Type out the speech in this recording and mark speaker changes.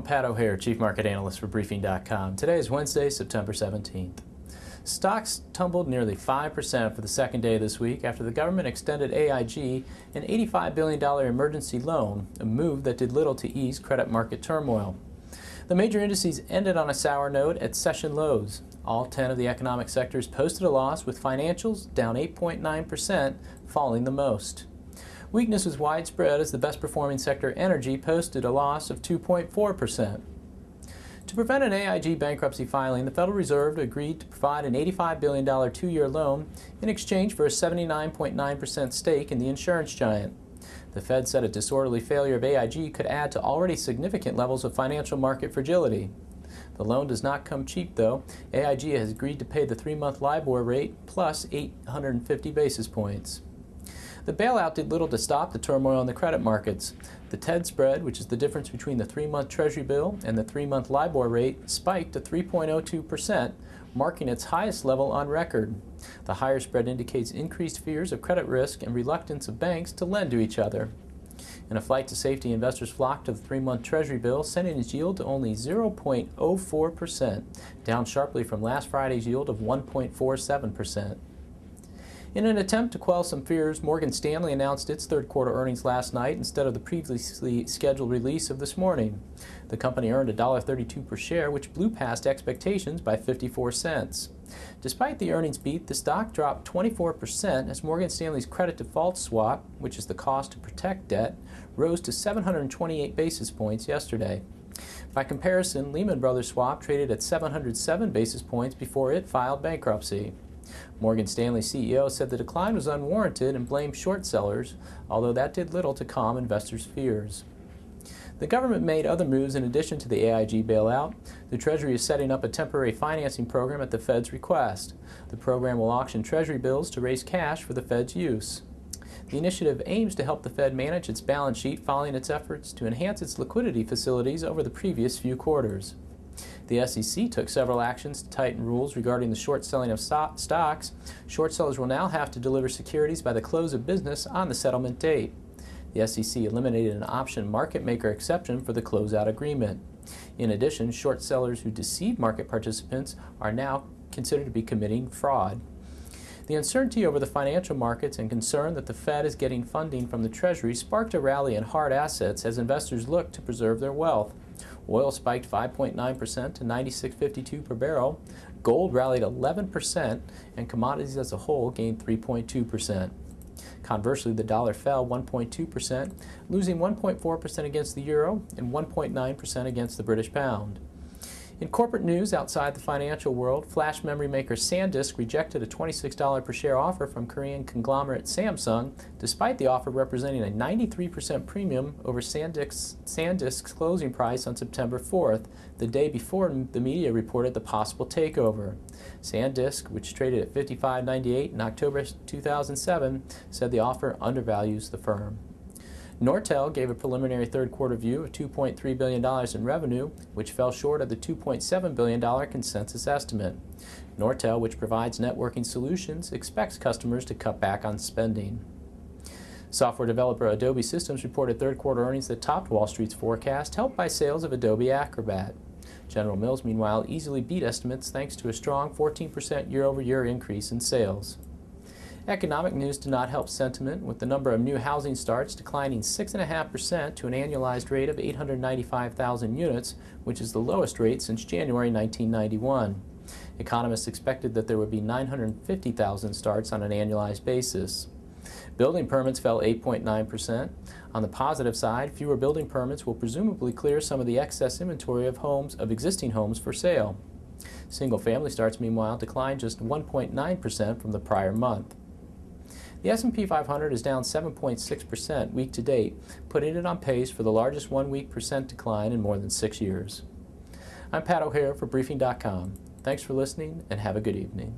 Speaker 1: Pat O'Hare, Chief Market Analyst for Briefing.com. Today is Wednesday, September 17th. Stocks tumbled nearly 5% for the second day this week after the government extended AIG an $85 billion emergency loan, a move that did little to ease credit market turmoil. The major indices ended on a sour note at session lows. All 10 of the economic sectors posted a loss, with financials down 8.9%, falling the most. Weakness was widespread as the best-performing sector, energy, posted a loss of 2.4%. To prevent an AIG bankruptcy filing, the Federal Reserve agreed to provide an $85 billion two-year loan in exchange for a 79.9% stake in the insurance giant. The Fed said a disorderly failure of AIG could add to already significant levels of financial market fragility. The loan does not come cheap, though. AIG has agreed to pay the 3-month LIBOR rate plus 850 basis points. The bailout did little to stop the turmoil in the credit markets. The TED spread, which is the difference between the 3-month Treasury bill and the 3-month LIBOR rate, spiked to 3.02%, marking its highest level on record. The higher spread indicates increased fears of credit risk and reluctance of banks to lend to each other. In a flight to safety, investors flocked to the 3-month Treasury bill, sending its yield to only 0.04%, down sharply from last Friday's yield of 1.47%. In an attempt to quell some fears, Morgan Stanley announced its third-quarter earnings last night instead of the previously scheduled release of this morning. The company earned $1.32 per share, which blew past expectations by 54 cents. Despite the earnings beat, the stock dropped 24% as Morgan Stanley's credit default swap, which is the cost to protect debt, rose to 728 basis points yesterday. By comparison, Lehman Brothers swap traded at 707 basis points before it filed bankruptcy. Morgan Stanley's CEO said the decline was unwarranted and blamed short sellers, although that did little to calm investors' fears. The government made other moves in addition to the AIG bailout. The Treasury is setting up a temporary financing program at the Fed's request. The program will auction Treasury bills to raise cash for the Fed's use. The initiative aims to help the Fed manage its balance sheet following its efforts to enhance its liquidity facilities over the previous few quarters. The SEC took several actions to tighten rules regarding the short selling of stocks. Short sellers will now have to deliver securities by the close of business on the settlement date. The SEC eliminated an option market maker exception for the closeout agreement. In addition, short sellers who deceive market participants are now considered to be committing fraud. The uncertainty over the financial markets and concern that the Fed is getting funding from the Treasury sparked a rally in hard assets as investors look to preserve their wealth. Oil spiked 5.9% to $96.52 per barrel. Gold rallied 11%, and commodities as a whole gained 3.2%. Conversely, the dollar fell 1.2%, losing 1.4% against the euro and 1.9% against the British pound. In corporate news outside the financial world, flash memory maker SanDisk rejected a $26 per share offer from Korean conglomerate Samsung, despite the offer representing a 93% premium over SanDisk's closing price on September 4th, the day before the media reported the possible takeover. SanDisk, which traded at $55.98 in October 2007, said the offer undervalues the firm. Nortel gave a preliminary third-quarter view of $2.3 billion in revenue, which fell short of the $2.7 billion consensus estimate. Nortel, which provides networking solutions, expects customers to cut back on spending. Software developer Adobe Systems reported third-quarter earnings that topped Wall Street's forecast, helped by sales of Adobe Acrobat. General Mills, meanwhile, easily beat estimates thanks to a strong 14% year-over-year increase in sales. Economic news did not help sentiment, with the number of new housing starts declining 6.5% to an annualized rate of 895,000 units, which is the lowest rate since January 1991. Economists expected that there would be 950,000 starts on an annualized basis. Building permits fell 8.9%. On the positive side, fewer building permits will presumably clear some of the excess inventory of existing homes for sale. Single-family starts, meanwhile, declined just 1.9% from the prior month. The S&P 500 is down 7.6% week to date, putting it on pace for the largest one-week percent decline in more than 6 years. I'm Pat O'Hare for Briefing.com. Thanks for listening and have a good evening.